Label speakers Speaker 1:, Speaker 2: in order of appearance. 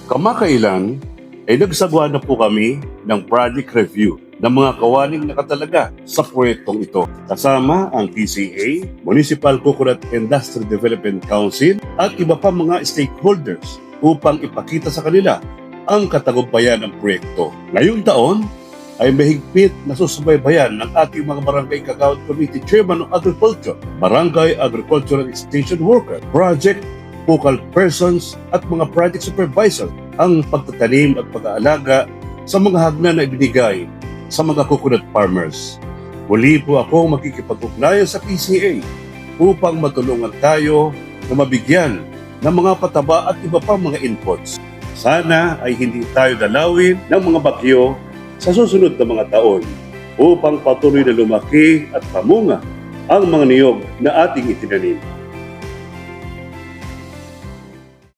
Speaker 1: Kamakailan ay nagsagawa na po kami ng project review ng mga kawaning nakatalaga sa proyektong ito. Kasama ang PCA, Municipal Coconut Industry Development Council at iba pa mga stakeholders upang ipakita sa kanila ang katagumpayan ng proyekto. Ngayong taon ay mahigpit na susubaybayan ng ating mga Barangay Kagawad Committee Chairman of Agriculture, Barangay Agricultural Extension Worker, Project Focal Persons at mga Project Supervisor ang pagtatanim at pag-aalaga sa mga hagna na ibinigay sa mga coconut farmers. Muli po ako makikipag-ugnayan sa PCA upang matulungan tayo na mabigyan ng mga pataba at iba pang mga inputs. Sana ay hindi tayo dalawin ng mga bagyo sa susunod na mga taon upang patuloy na lumaki at pamunga ang mga niyog na ating itinanim.